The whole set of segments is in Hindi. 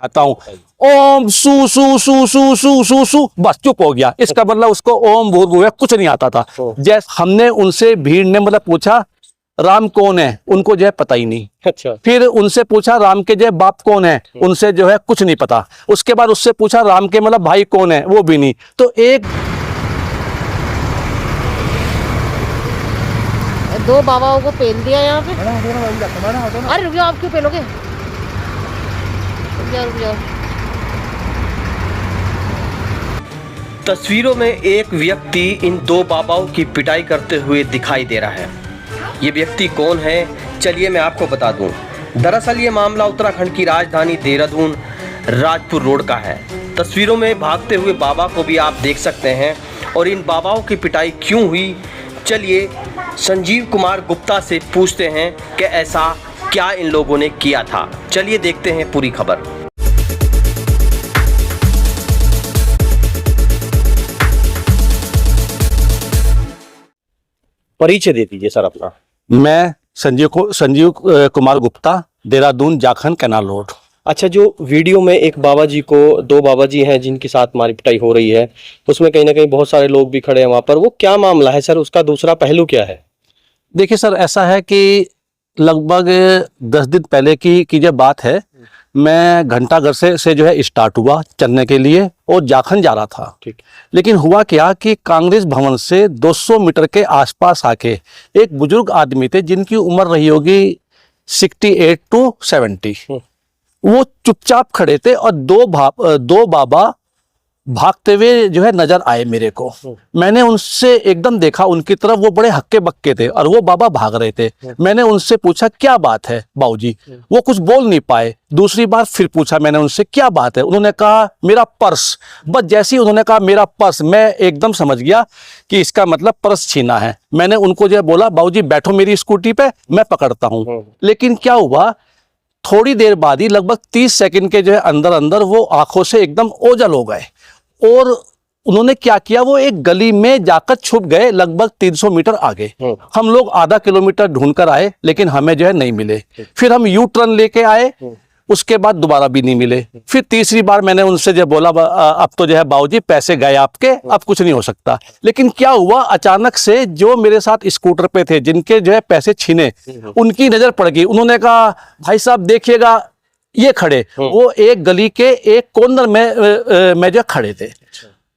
आता हूँ, ओम सू सू सू सू सू सू सू, बस चुप हो गया। इसका मतलब उसको ओम भूर्भुवः कुछ नहीं आता था। जैसे हमने उनसे भीड़ ने मतलब पूछा राम कौन है, उनको जो है पता ही नहीं। अच्छा। फिर उनसे पूछा राम के जो है बाप कौन है, उनसे जो है कुछ नहीं पता। उसके बाद उससे पूछा राम के मतलब भाई कौन है, वो भी नहीं। तो एक दो बाबाओं को पेल दिया यहाँ पे। अरे रुक जाओ, आप क्यों पेलोगे? रुक जाओ। तस्वीरों में एक व्यक्ति इन दो बाबाओं की पिटाई करते हुए दिखाई दे रहा है। ये व्यक्ति कौन है, चलिए मैं आपको बता दूं। दरअसल ये मामला उत्तराखंड की राजधानी देहरादून राजपुर रोड का है। तस्वीरों में भागते हुए बाबा को भी आप देख सकते हैं। और इन बाबाओं की पिटाई क्यों हुई, चलिए संजीव कुमार गुप्ता से पूछते हैं कि ऐसा क्या इन लोगों ने किया था। चलिए देखते हैं पूरी खबर। परिचय दे दीजिए सर अपना। मैं संजीव कुमार गुप्ता, देहरादून जाखन कैनाल रोड। अच्छा, जो वीडियो में एक बाबा जी को, दो बाबा जी हैं जिनके साथ मारी पिटाई हो रही है, उसमें कहीं ना कहीं बहुत सारे लोग भी खड़े हैं वहां पर, वो क्या मामला है सर? उसका दूसरा पहलू क्या है? देखिए सर, ऐसा है कि लगभग 10 दिन पहले की जो बात है, मैं घंटाघर से जो है स्टार्ट हुआ चलने के लिए और जाखन जा रहा था। ठीक। लेकिन हुआ क्या कि कांग्रेस भवन से 200 मीटर के आसपास आके एक बुजुर्ग आदमी थे जिनकी उम्र रही होगी 68 to 70। वो चुपचाप खड़े थे और दो बाबा भागते हुए जो है नजर आए मेरे को। मैंने उनसे एकदम देखा उनकी तरफ, वो बड़े हक्के बक्के थे और वो बाबा भाग रहे थे। मैंने उनसे पूछा क्या बात है बाबूजी, वो कुछ बोल नहीं पाए। दूसरी बार फिर पूछा मैंने उनसे क्या बात है, उन्होंने कहा मेरा पर्स। बस जैसे ही उन्होंने कहा मेरा पर्स, मैं एकदम समझ गया कि इसका मतलब पर्स छीना है। मैंने उनको जो है बोला बाबूजी बैठो मेरी स्कूटी पे, मैं पकड़ता हूँ। लेकिन क्या हुआ, थोड़ी देर बाद ही लगभग 30 सेकंड के जो है अंदर अंदर वो आंखों से एकदम ओझल हो गए और उन्होंने क्या किया, वो एक गली में जाकर छुप गए लगभग 300 मीटर आगे। हम लोग आधा किलोमीटर ढूंढ कर आए लेकिन हमें जो है नहीं मिले। फिर हम यू टर्न लेके आए, उसके बाद दोबारा भी नहीं मिले। फिर तीसरी बार मैंने उनसे जो बोला अब तो जो है बाबूजी पैसे गए आपके, अब कुछ नहीं हो सकता। लेकिन क्या हुआ, अचानक से जो मेरे साथ स्कूटर पे थे जिनके जो है पैसे छीने, उनकी नजर पड़ गई। उन्होंने कहा भाई साहब देखिएगा ये खड़े, वो एक गली के एक कॉर्नर में जो खड़े थे।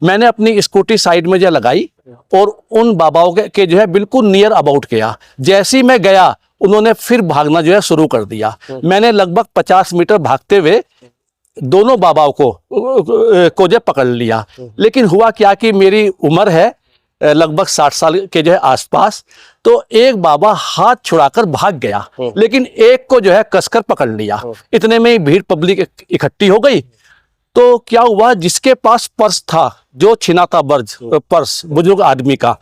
मैंने अपनी स्कूटी साइड में जो लगाई और उन बाबाओं के जो है बिल्कुल नियर अबाउट किया। जैसे ही मैं गया उन्होंने फिर भागना जो है शुरू कर दिया। मैंने लगभग 50 मीटर भागते हुए दोनों बाबाओं को जो पकड़ लिया। लेकिन हुआ क्या कि मेरी उम्र है लगभग 60 साल के जो है आसपास, तो एक बाबा हाथ छुड़ाकर भाग गया लेकिन एक को जो है कसकर पकड़ लिया। इतने में ही भीड़ पब्लिक इकट्ठी हो गई। तो क्या हुआ, जिसके पास पर्स था, जो छिना था पर्स बुजुर्ग आदमी का,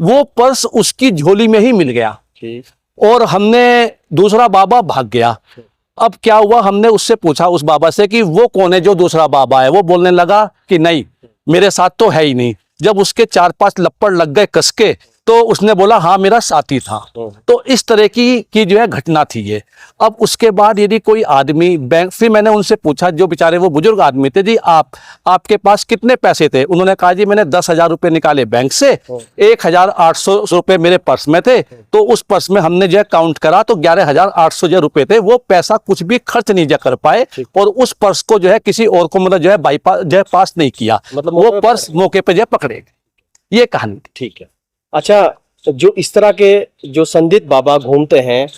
वो पर्स उसकी झोली में ही मिल गया और हमने दूसरा बाबा भाग गया। अब क्या हुआ, हमने उससे पूछा उस बाबा से कि वो कौन है जो दूसरा बाबा है। वो बोलने लगा कि नहीं मेरे साथ तो है ही नहीं। जब उसके 4-5 लप्पड़ लग गए कसके तो उसने बोला हाँ मेरा साथी था। तो इस तरह की जो है घटना थी ये। अब उसके बाद यदि कोई आदमी बैंक, फिर मैंने उनसे पूछा, जो बेचारे वो बुजुर्ग आदमी थे, जी आपके पास कितने पैसे थे? उन्होंने कहा जी मैंने 10,000 रुपये निकाले बैंक से, 1,800 रुपये मेरे पर्स में थे। तो उस पर्स में हमने जो है काउंट करा तो 11,800 रुपये थे। वो पैसा कुछ भी खर्च नहीं कर पाए और उस पर्स को जो है किसी और को मतलब जो है बाईपास जो है पास नहीं किया, मतलब वो पर्स मौके पर जो है पकड़े गए। ये कहानी थी। ठीक है। अच्छा, जो इस तरह के जो संदिग्ध बाबा घूमते हैं,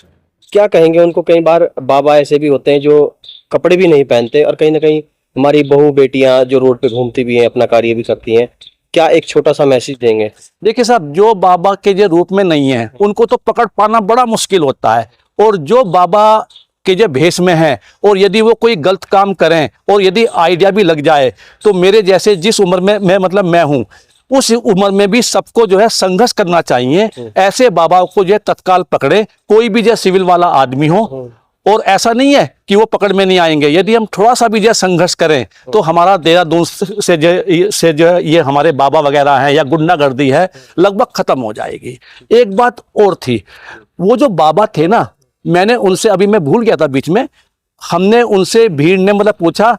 क्या कहेंगे उनको? कई बार बाबा ऐसे भी होते हैं जो कपड़े भी नहीं पहनते और कहीं ना कहीं हमारी बहू बेटियां जो रोड पे घूमती भी हैं, अपना कार्य भी करती हैं, क्या एक छोटा सा मैसेज देंगे? देखिए साहब, जो बाबा के जो रूप में नहीं है उनको तो पकड़ पाना बड़ा मुश्किल होता है। और जो बाबा के जो भेष में है और यदि वो कोई गलत काम करें और यदि आइडिया भी लग जाए तो मेरे जैसे जिस उम्र में मैं हूँ, उस उम्र में भी सबको जो है संघर्ष करना चाहिए। ऐसे बाबा को जो है तत्काल पकड़े, कोई भी जो सिविल वाला आदमी हो। और ऐसा नहीं है कि वो पकड़ में नहीं आएंगे। यदि हम थोड़ा सा भी जो संघर्ष करें तो हमारा देहरादून से जो ये हमारे बाबा वगैरह हैं या गुंडागर्दी है लगभग खत्म हो जाएगी। एक बात और थी, वो जो बाबा थे ना, मैंने उनसे, अभी मैं भूल गया था बीच में, हमने उनसे भीड़ ने मतलब पूछा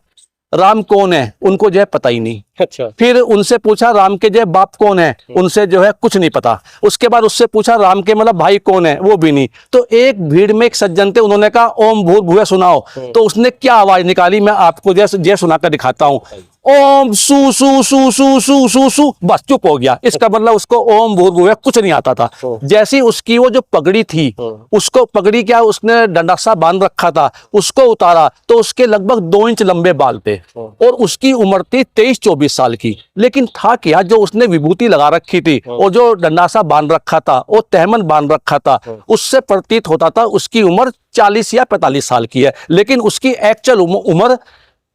राम कौन है, उनको जो है पता ही नहीं। अच्छा। फिर उनसे पूछा राम के जो है बाप कौन है, उनसे जो है कुछ नहीं पता। उसके बाद उससे पूछा राम के मतलब भाई कौन है, वो भी नहीं। तो एक भीड़ में एक सज्जन थे, उन्होंने कहा ओम भूर्भुवः सुनाओ। तो उसने क्या आवाज निकाली, मैं आपको जैसे सुनाकर दिखाता हूँ। ओम सु सु सु सु सु सु सु, बस चुप हो गया। इसका मतलब उसको ओम भूर्भुवः कुछ नहीं आता था। जैसी उसकी वो जो पगड़ी थी, उसको पगड़ी क्या उसने डंडा सा बांध रखा था, उसको उतारा तो उसके लगभग 2 इंच लंबे बाल थे और उसकी उम्र थी 23-24 साल की। लेकिन था क्या, जो उसने विभूति लगा रखी थी और जो डंडा सा बांध रखा था और तहमन बांध रखा था, उससे प्रतीत होता था उसकी उम्र 40 या 45 साल की है। लेकिन उसकी एक्चुअल उम्र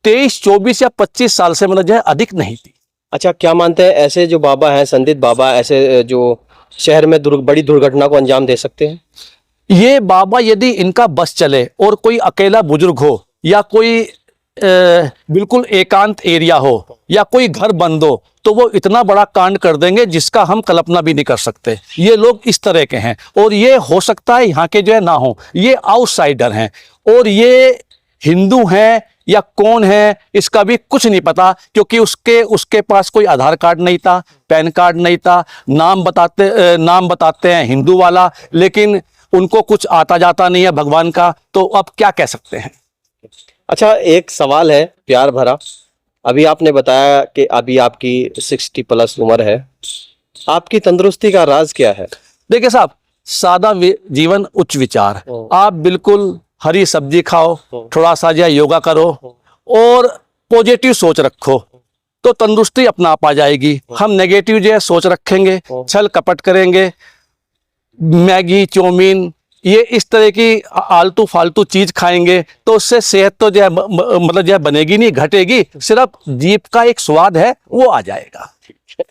23, 24 या 25 साल से मतलब जो है अधिक नहीं थी। अच्छा, क्या मानते हैं ऐसे जो बाबा हैं, संदिग्ध बाबा, ऐसे जो शहर में बड़ी दुर्घटना को अंजाम दे सकते हैं? ये बाबा यदि इनका बस चले और कोई अकेला बुजुर्ग हो या कोई बिल्कुल एकांत एरिया हो या कोई घर बंद हो, तो वो इतना बड़ा कांड कर देंगे जिसका हम कल्पना भी नहीं कर सकते। ये लोग इस तरह के हैं और ये हो सकता है यहाँ के जो है ना हो, ये आउटसाइडर हैं और ये हिंदू हैं या कौन है इसका भी कुछ नहीं पता, क्योंकि उसके पास कोई आधार कार्ड नहीं था, पैन कार्ड नहीं था। नाम बताते हैं हिंदू वाला, लेकिन उनको कुछ आता जाता नहीं है भगवान का, तो अब क्या कह सकते हैं। अच्छा, एक सवाल है प्यार भरा। अभी आपने बताया कि अभी आपकी 60+ उम्र है, आपकी तंदुरुस्ती का राज क्या है? देखिए साहब, सादा जीवन उच्च विचार। आप बिल्कुल हरी सब्जी खाओ, थोड़ा सा जो है योगा करो और पॉजिटिव सोच रखो, तो तंदुरुस्ती अपना आप आ जाएगी। हम नेगेटिव जो है सोच रखेंगे, छल कपट करेंगे, मैगी चाउमीन ये इस तरह की आलतू फालतू चीज खाएंगे, तो उससे सेहत तो जो है मतलब जो है बनेगी नहीं, घटेगी। सिर्फ जीभ का एक स्वाद है वो आ जाएगा।